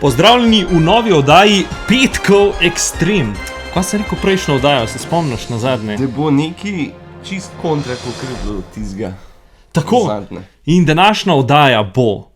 Pozdravljeni v novi oddaji Petkov Extreme. Kaj si rekel prejšnjo oddajo, se spomniš na zadnje? Da bo neki čist kontra, kot je bilo tizga. Tako. Zadnje. In današnja oddaja bo,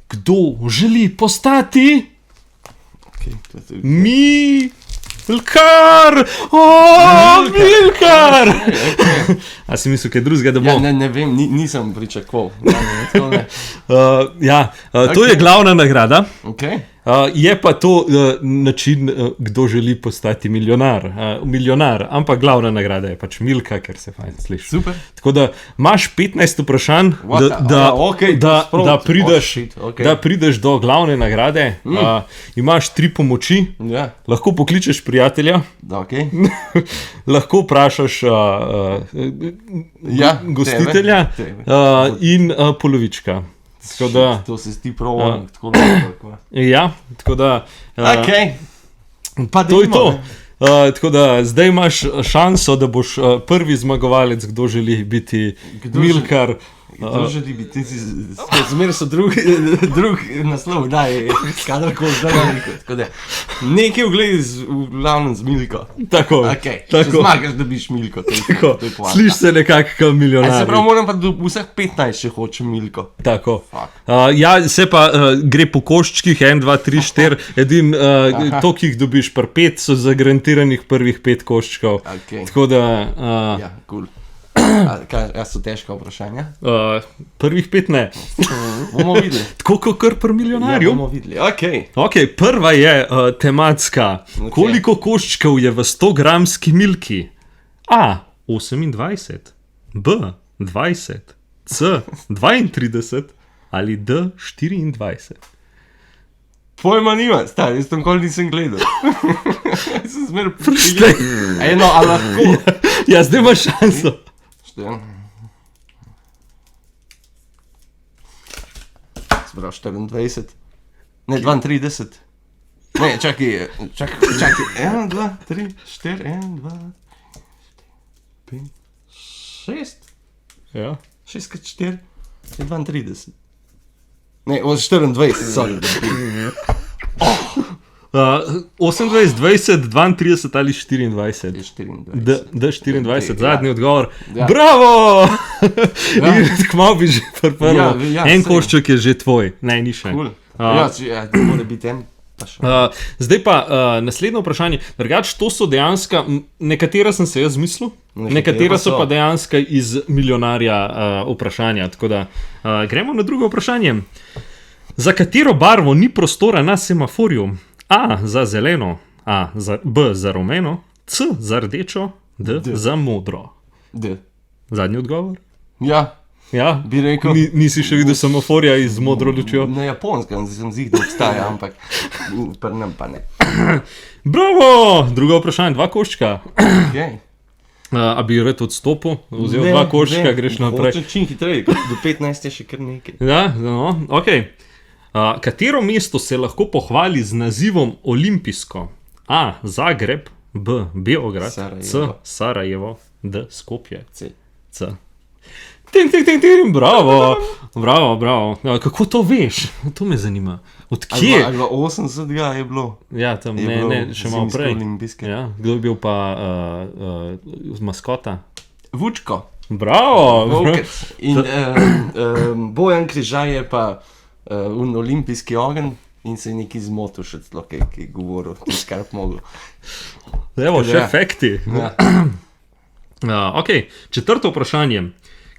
kdo želi postati Milkar! Milkar! A si mislil, kaj drugega, da bo? Ja, ne vem, nisem pričakoval. To je glavna nagrada. Okay. Je pa to način, kdo želi postati milijonar, ampak glavna nagrada je pač Milka, ker se fajn sliši. Super. Tako da imaš 15 vprašanj, da prideš do glavne nagrade. Imaš 3 pomoči, lahko pokličeš prijatelja, lahko vprašaš gostitelja in polovička. To se zdi prav, tako da. Ja, tako da. Pa to je to. Tako da zdaj imaš šanso, da boš prvi zmagovalec, kdo želi biti Milkar. Kdo želi biti? Zmeraj so drug naslov, daj, kadarkoli zdaj nekaj. Nekaj v glavnem z Milko. Tako. Če zmagaš, da biš Milko. Sliš se nekako milijonar. Se pravi, moram pa do vseh 15, če hočem Milko. Tako. Se pa gre po koščkih, 1, 2, 3, 4, edin to, ki jih dobiš par 5, so zagarantiranih prvih 5 koščkov. Tako da. Ja, cool. Kaj so težka vprašanja? Prvih 5 ne. Bomo videli. Tako kot kar pri milijonarju. Ja, bomo videli. Prva je tematska. Koliko koščkov je v 100-gramski Milki? A. 28, B. 20, C. 32 ali D. 24. Pojma nima, stari, jaz tam nikoli nisem gledal. Jaz sem zmeraj prištel. Eno, a lahko. Ja, zdaj imaš šanso. Zbrav 24. Ne, 32. Ne, čakaj. 1, 2, 3, 4, 1, 2, 5, 6. Ja. 6 krat 4 je 32. Ne, 24, sorry. 28, 20, 32 ali 24? 24, zadnji odgovor. Ja. Bravo! Kmalu bi že prvo. En košček je že tvoj, ne, ni še. Cool. To mora biti en. Zdaj pa naslednje vprašanje. Drugač, to so dejansko, nekatera sem se jaz mislil, nekatera so pa dejansko iz milijonarja vprašanja. Tako da gremo na drugo vprašanje. Za katero barvo ni prostora na semaforju? A za zeleno, B za rumeno, C za rdečo, D za modro. D. Zadnji odgovor? Ja, bi rekel. Nisi še videl semaforja z modro lučjo? Na Japonskem sem zih, da obstaja, ampak pri nam pa ne. Bravo! Drugo vprašanje, 2 koščka. A bi rad odstopil? Vzel 2 koščka, greš naprej. Hoče čim hitreje, do 15 je še kar nekaj. Ja, no, okej. Katero mesto se lahko pohvali z nazivom olimpijsko? A. Zagreb, B. Beograd, C. Sarajevo, D. Skopje. C. Bravo. Kako to veš? To me zanima. Odkje? 80 je bilo. Ja, tam ne, še malo prej. Ja. Kdo je bil pa maskota? Vučko. Bravo. In Bojan Križaj je pa olimpijski ogenj in se je neki zmotil še celo, ki je govoril, kar mogel. Evo, še efekti. Četrto vprašanje.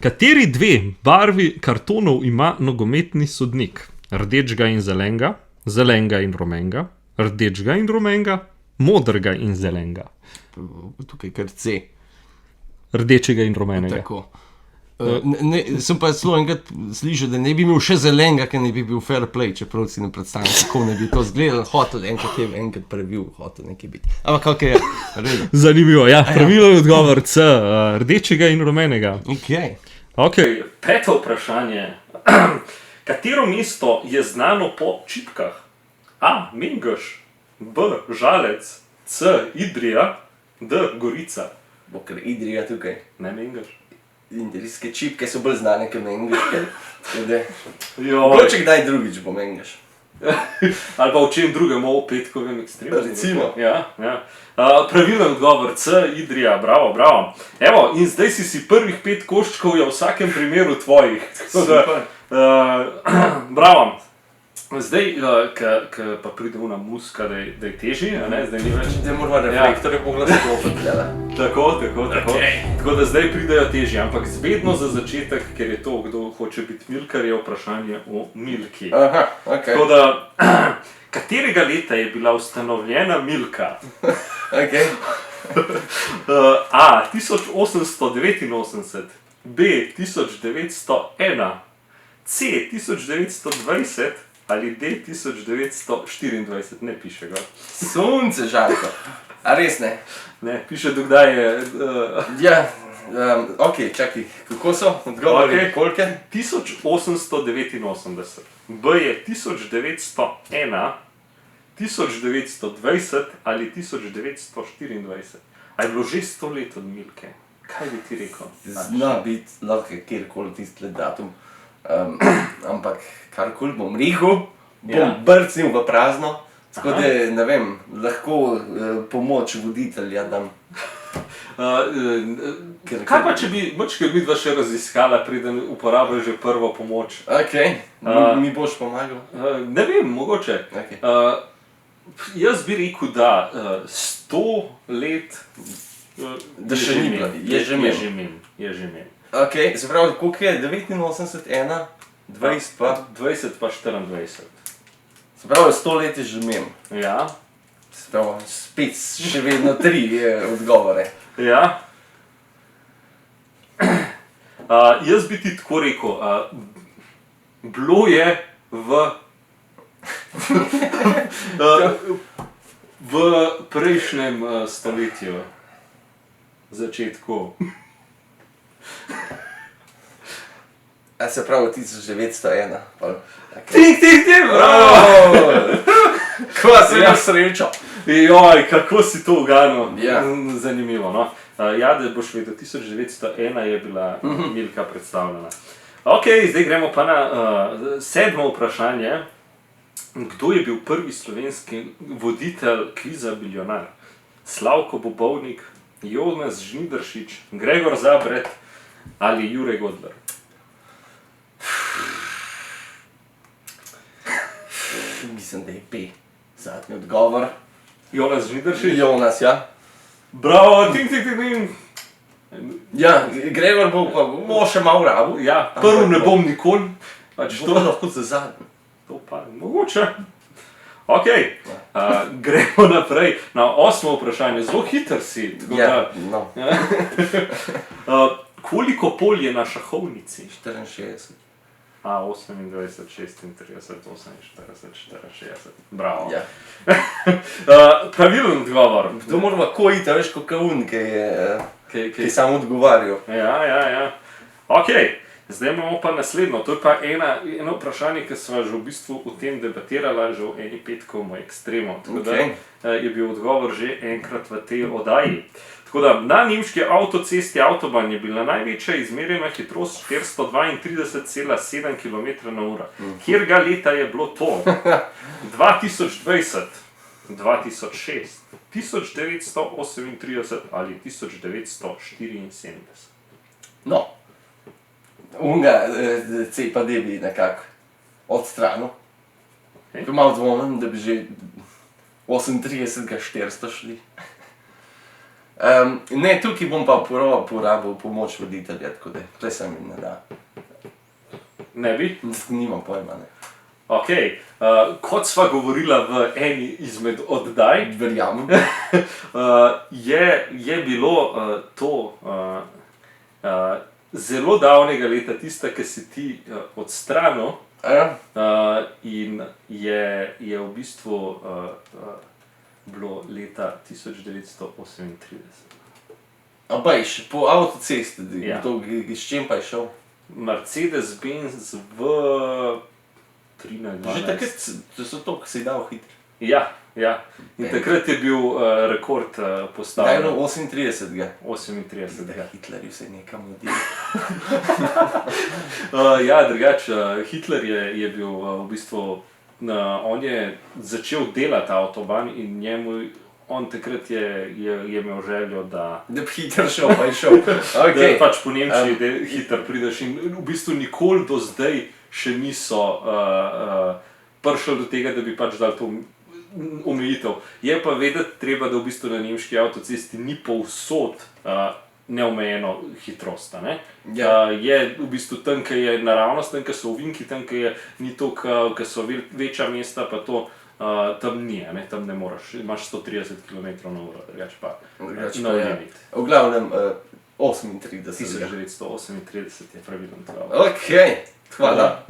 Kateri 2 barvi kartonov ima nogometni sodnik? Rdečega in zelenega, zelenega in rumenega, rdečega in rumenega, modrega in zelenega. Tukaj kar C. Rdečega in rumenega. Tako. Sem pa celo enkrat slišal, da ne bi imel še zelenega, ker ne bi bil fair play, čeprav si ne predstavljam, kako ne bi to zgledal, hotel enkrat previl, hotel nekaj biti. Ampak kako je, redo. Zanimivo, ja, pravilo je odgovor C, rdečega in rumenega. Peto vprašanje. Katero mesto je znano po čipkah? A. Mengeš, B. Žalec, C. Idrija, D. Gorica. Bo ker Idrija tukaj. Ne Mengeš. Indijske čipke so bolj znane, kot Mengeš. Mogoče kdaj drugič bo Mengeš. Ali pa v čem drugem, o petkovem ekstremu. Recimo. Ja, ja. Pravilen odgovor, C, Idrija, bravo, bravo. Evo, in zdaj si prvih 5 koščkov je v vsakem primeru tvojih. Super. Bravo. Zdaj, ko pa pride una muska, da je težji, zdaj ni več. Zdaj moramo reflektorje poglasiti opet. Tako. Okay. Tako da zdaj pridejo težji, ampak vedno za začetek, ker je to, kdo hoče biti milkar, je vprašanje o milki. Aha, ok. Tako da, katerega leta je bila ustanovljena Milka? Ok. A. 1889, B. 1901, C. 1920 ali D. 1924, ne piše ga. Sunce, Žarko. A res ne? Ne, piše dokdaj je... Ja, ok, čakaj, kako so odgovori? Okay. Kolike? 1889, B je 1901, 1920 ali 1924. A je bilo že 100 let od Milke? Kaj bi ti rekel? Zna biti lahko kjerkoli tisti datum. Ampak karkoli bom rekel, bom brcnil v prazno. Tako da, ne vem, lahko pomoč voditelja dam. Kaj pa, če bi midva še raziskala, preden uporabljaš že prvo pomoč? Ok, mi boš pomagal? Ne vem, mogoče. Okay. Jaz bi rekel, da 100 let da še ni bilo, je že imel. Ok, se pravi, koliko je? 89, 1, 20 pa? 20 pa 24. Se pravi, 100 let je že imel. Ja. Se pravi, spet še vedno 3 odgovore. Ja. Jaz bi ti tako rekel, bilo je v prejšnjem stoletju, začetku. A se pravi 1901. Tik, bravo! Kva si imel srečo? Joj, kako si to uganil? Ja. Zanimivo, no. Ja, da boš vedel, 1901 je bila Milka predstavljena. Ok, zdaj gremo pa na 7. vprašanje. Kdo je bil prvi slovenski voditelj kviza Milijonar? Slavko Bobovnik, Jonas Žnidaršič, Gregor Zabret ali Jure Godler? Mislim, da je P. Zadnji odgovor. Jonas Žnidaršič? Jonas, ja. Bravo, tik. Ja, Gregor bo še malo rabil. Ja, prvi ne bom nikoli. Pač to lahko za zadnji. To pa mogoče. Ok, gremo naprej na 8. vprašanje. Zelo hiter si. Ja, no. Koliko pol je na šahovnici? 64. 28, 36, 48, 64. Bravo. Ja. Pravilen odgovor. To moramo ko iti, veš, kot kaun, ki je samo odgovarjal. Ja. Ok, zdaj imamo pa naslednjo. To je pa eno vprašanje, ki smo že v bistvu o tem debatirali, že v eni petkovem ekstremu. Tako da je bil odgovor že enkrat v tej oddaji. Tako da na nemški avtocesti Autobahn je bila največja izmerjena hitrost 432,7 km/h. Kjerga leta je bilo to? 2020, 2006, 1938 ali 1974? No, unga C pa D bi nekako odstranil. Okay. Malo dvomim, da bi že 38,400 šli. Ne, tukaj bom pa porabil pomoč voditelja, tako da tle se mi ne da. Ne bi? Nimam pojma, ne. Ok, kot sva govorila v eni izmed oddaj, verjamem, je bilo to zelo davnega leta, tista, ki si ti odstranil, in je v bistvu bilo leta 1938. Abajš, po avtocesti, Ja. S čem pa je šel? Mercedes-Benz v 13. Že takrat so to, ki si dal hitro. Ja. In takrat je bil rekord Daj postavljen. no 38. 38. Hitlerju se je nekam mudi. Ja, drugače, Hitler je bil v bistvu on je začel delati avtoban in on takrat je imel željo, da bi hitro šel, pa je šel. Da pač po Nemčiji hitro prideš in v bistvu nikoli do zdaj še niso prišli do tega, da bi pač dali to omejitev. Je pa vedeti treba, da v bistvu na nemški avtocesti ni povsod neomejeno hitrost. Ne? Je v bistvu tam, kjer je naravnost, tam, kjer so ovinki, tam, kjer ni to, kjer so večja mesta, pa to tam ni, tam ne moreš, imaš 130 km/h, drugače pa no limit. V glavnem 38. 1938 je pravilen odgovor. Ok, hvala.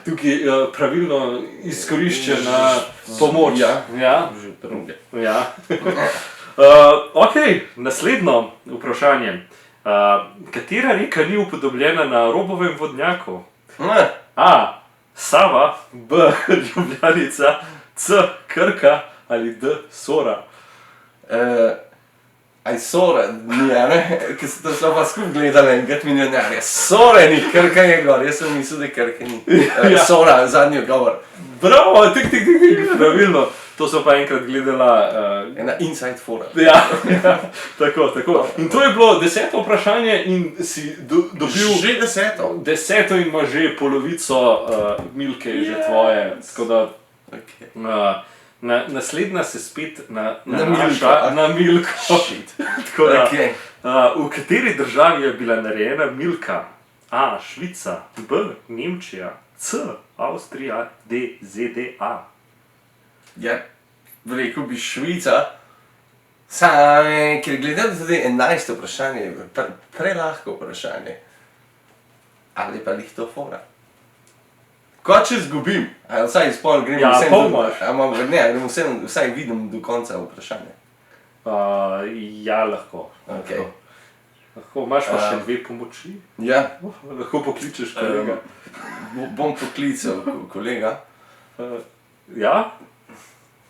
Tukaj je pravilno izkoriščena pomoč. Ja, že druge. Ja. Ok, naslednjo vprašanje. Katera reka ni upodobljena na Robovem vodnjaku? A. Sava, B. Ljubljanica, C. Krka ali D. Sora? Aj Sora ni, ker so to šlo pa skupaj gledali enkrat milijonarja. Sora ni, Krka je gor, jaz sem mislil, da Krka ni. Sora, zadnji odgovor. Bravo, tik, pravilno. To so pa enkrat gledala... Ena inside fora. Ja, tako. In to je bilo 10. vprašanje in si dobil... Že 10. 10. in imaš že polovico Milke, je že tvoje. Tako da... Naslednja se spet nanaša na Milko. Tako da, v kateri državi je bila narejena Milka? A. Švica, B. Nemčija, C. Avstrija, D. ZDA. Ja, rekel bi Švica, ker gledam tudi 11. vprašanje, prelahko vprašanje. Ali pa lih to fora? Ko če zgubim, vsaj izpol grem vsaj vidim do konca vprašanja. Ja, lahko. Lahko, imaš pa še 2 pomoči? Ja. Lahko pokličeš kolega. Bom poklical kolega. Ja?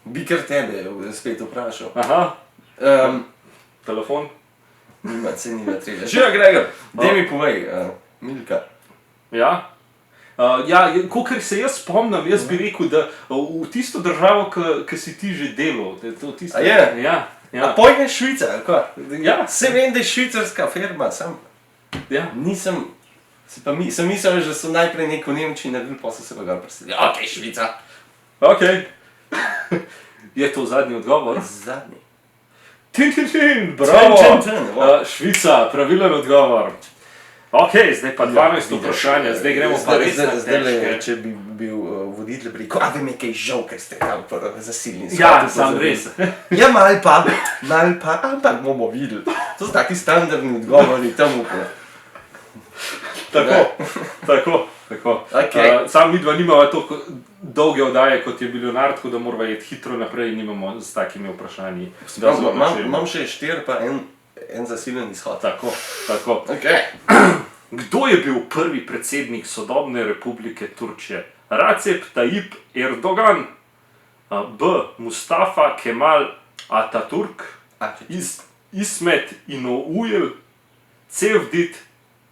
Bi kar tebe spet vprašal. Aha. Telefon? Nima treba. Živa Gregor, daj mi povej, Milka. Ja? Ja, kolikor se jaz spomnim, jaz bi rekel, da v tisto državo, ki si ti že delal. A je? Ja. A pojď je Švica, ali Ja. Se vem, da je švicarska firma, nisem... Sem mislil, da so najprej neko Nemčiji naredili, pa so se pa ga preselili. Ok, Švica. Ok. Je to zadnji odgovor? Zadnji. Bravo. Švica, pravilen odgovor. Ok, zdaj pa 12. vprašanje, zdaj gremo pa res na težke. Če bi bil voditelj pri rekel, da mi je kaj žal, ker ste tam zasilni. Ja, sam res. Ja, mal pa, ampak bomo videli. To so taki standardni odgovori tam ukrat. Tako. Sam midva nimava toliko dolge oddaje, kot je Milijonar, tako da morava jeti hitro naprej in nimamo z takimi vprašanji. Imam še 4 pa en zasiljen izhod. Tako. Kdo je bil prvi predsednik sodobne republike Turčije? Recep Tayyip Erdogan, B. Mustafa Kemal Atatürk, Ismet İnönü, Cevdet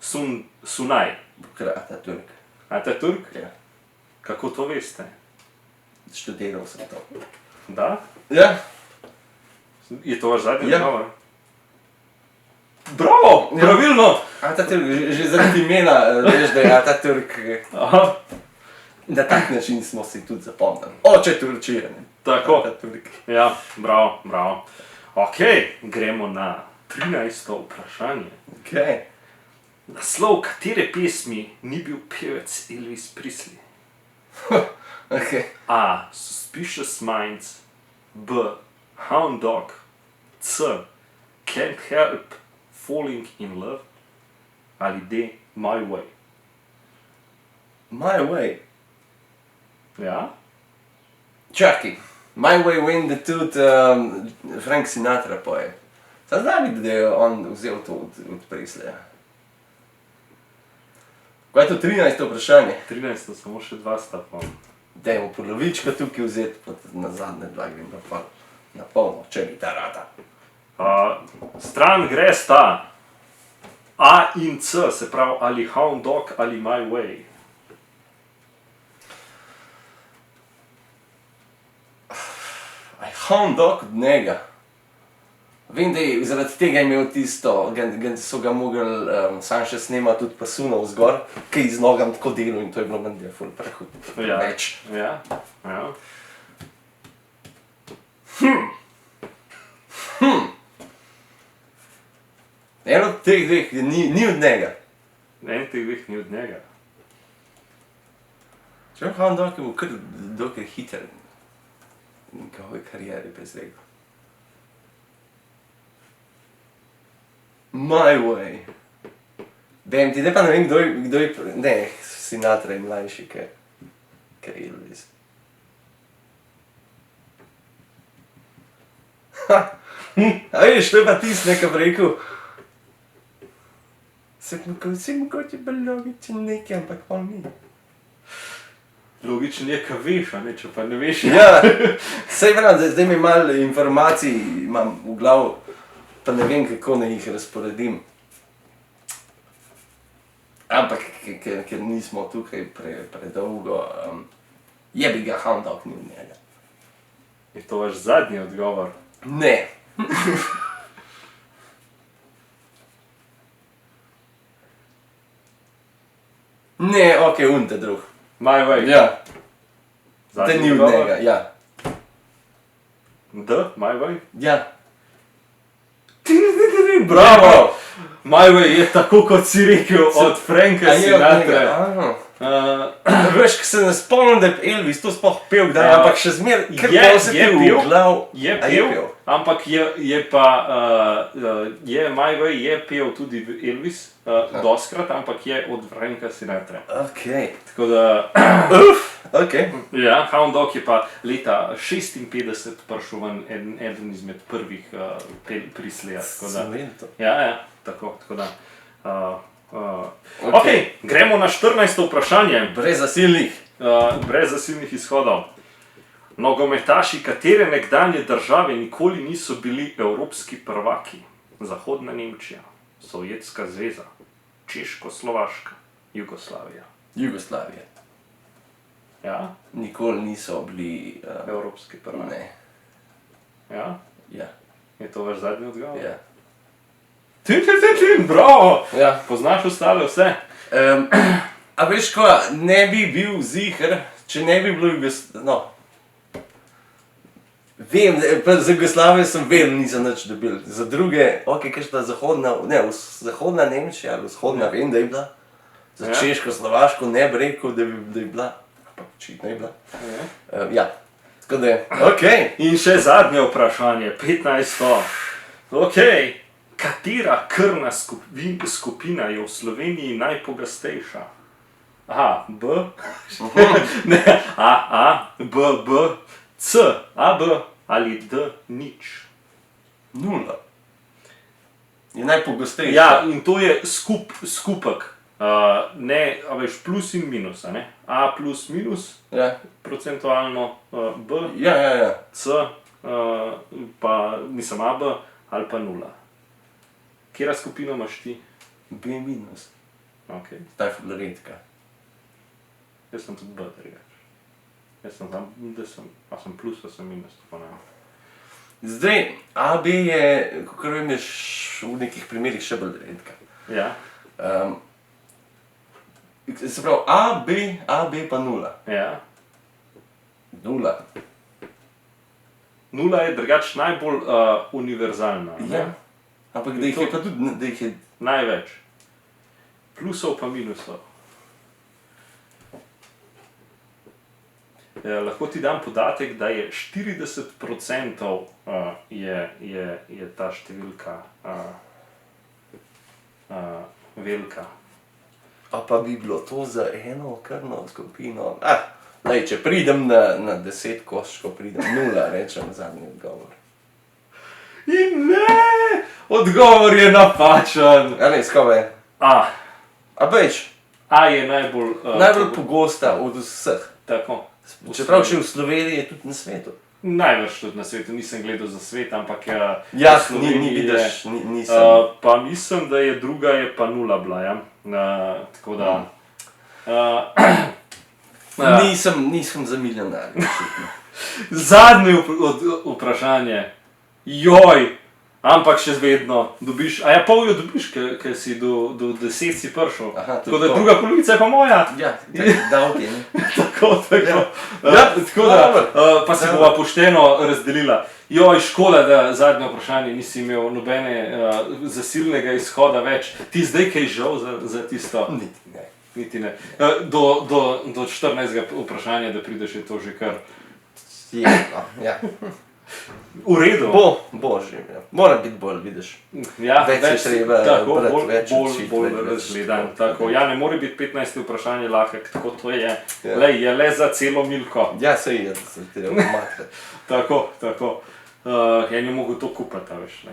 Sunay. Atatürk. Atatürk? Ja. Kako to veste? Študiral sem to. Da? Ja. Je to vaš zadnji odgovor? Bravo, pravilno! Atatürk, že zaradi imena veš, da je Atatürk. Na tak način smo si tudi zapomnili. Oče Turčije. Tako. Ja, bravo. Ok, gremo na 13. vprašanje. Naslov katere pesmi ni bil pevec Elvis Presley? A. Suspicious Minds, B. Hound Dog, C. Can't Help Falling in Love ali D. My Way. My Way? Ja? Čakaj, My Way Win the Tooth Frank Sinatra poje. Sad znam da je on vzel to od Presleya. Kaj je to 13. vprašanje? 13. samo še 2 sta pa. Dajmo polovičko tukaj vzeti, pa na zadnje 2 grem na polno, če bi ta rata. Stran gre sta A in C, se pravi ali Hound Dog ali My Way. Hound dog od njega. Vem, da je zaradi tega imel tisto, so ga mogli sam še snemati tudi pasunov zgor, ki je z nogam tako delo in to je bilo meni ful prehud. Ja. Več. Ja. En od teh dveh ni od njega. En teh dveh ni od njega. Če Hound dog je bil kar dokaj hiter v njegovi karieri bez rekel. My Way. Vem ti, pa ne vem, kdo je... Ne, Sinatra je mlajši, kaj Elvis. A veš, to je pa tisto nekaj rekel. Se mogoče bolj logičen nekaj, ampak pa ni. Logično je, kaj veš, a ne, če pa ne veš. Ja, sej pravim, zdaj mi malo informacij imam v glavu, pa ne vem, kako ne jih razporedim. Ampak, ker nismo tukaj predolgo, jebi ga Hound dog ni od njega. Je to vaš zadnji odgovor? Ne. Ne, okej, unte drug. My Way. Ja, Zadnji te ni od odgovor? njega, ja. My Way? Ja. Bravo! My Way je tako, kot si rekel, od Franka Sinatre. Veš, ko se ne spomnim, da je Elvis to sploh pel kdaj, ampak še zmer, ker je pozitiv v pil, glav. Je A je pel, pel? ampak je pa, My Way je pel tudi Elvis, doskrat, ampak je od Franka Sinatre. Okej. Tako da, Okej. ja, Hound dog je pa leta 56 prišel ven eden izmed prvih prisleja. Smento. Ja, tako da. Okay, gremo na 14. vprašanje. Brez zasilnih. Brez zasilnih izhodov. Nogometaši katere nekdanje države nikoli niso bili evropski prvaki? Zahodna Nemčija, Sovjetska zveza, Češko-Slovaška, Jugoslavija. Jugoslavija. Ja, Nikoli niso bili... evropski prvaki. Ne. Ja, Ja. je to vaš zadnji odgovor? Ja. Bravo! Ja. Poznaš ostale vse? A veš ko, ne bi bil ziher, če ne bi bilo Jugoslavije, no. Vem, za Jugoslavijo sem vedno nisem nič dobil. Za druge, okej, kaj šta zahodna Nemčija ali vzhodna, vem, da je bila. Za Ja. Češko, Slovaško ne bi rekel, da je bila. Ampak očitno je bila. Ja. Tako da, okej. In še zadnje vprašanje, 15. Okej. Katera krvna skupina je v Sloveniji najpogostejša? A, B, ne, A, B, C, A, B ali D, nič. 0. Je najpogostejša. Ja, in to je skupek. Ne, a veš, plus in minus, a ne? A plus minus, Ja. procentualno, B, Ja. C, pa nisem A, B ali pa 0. Kjera skupina imaš ti? B minus. Okay. Ta je ful redka. Jaz sem tudi B, drugač. Jaz sem tam, da sem, a sem plus, a sem minus, tako ne. Zdaj, AB je, kakor vem, je v nekih primerih še bolj redka. Ja, Se pravi, AB pa 0. ja. 0. 0 je drugač najbolj univerzalna, ne? Ja. Ampak da jih je pa tudi, da jih je... Največ. Plusov pa minusov. Lahko ti dam podatek, da je 40% je ta številka velika. A pa bi bilo to za eno krvno skupino... če pridem na 10 koščko, pridem 0, rečem zadnji odgovor. In ne! Odgovor je napačen! A ne, skove je. A. A veš, A je najbolj... najbolj pogosta od vseh. Tako. Čeprav še v Sloveniji je tudi na svetu. Največ tudi na svetu, nisem gledal za svet, ampak Ja, v Sloveniji vidiš, je, nisem. pa mislim, da je druga je pa 0 bila, ja. Tako da... Nisem za milijonarje. Zadnje vprašanje. Joj, ampak še vedno dobiš. A ja, pol jo dobiš, ker si do 10 si prišel. Tako da druga polovica je pa moja. Ja, davki, ne? Tako. Tako da, pa se bova pošteno razdelila. Joj, škoda, da zadnje vprašanje nisi imel nobene zasilnega izhoda več. Ti zdaj kaj žal za tisto? Niti ne. Do 14. vprašanja, da prideš, je to že kar. Ja. V redu. Bo že, ja. Mora biti bolj, vidiš. Ja, več je treba brati, bolj razgledan. Tako, ja, ne more biti 15. vprašanje lahek, tako to je. Ja. Je le za celo milko. Ja, se je, da se ti omatre. Tako. Ja, ne mogu to kupati, veš.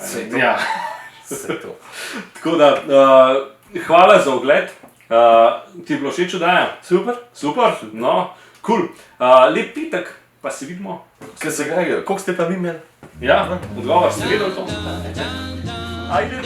Se to. Ja. Se to. Tako da, hvala za ogled. Ti je bilo všeč oddaja? Super, no, cool. Lep pitek, pa se vidimo. Koliko ste pa vi imeli? Ja, odgovor, si vedel to? Ajde,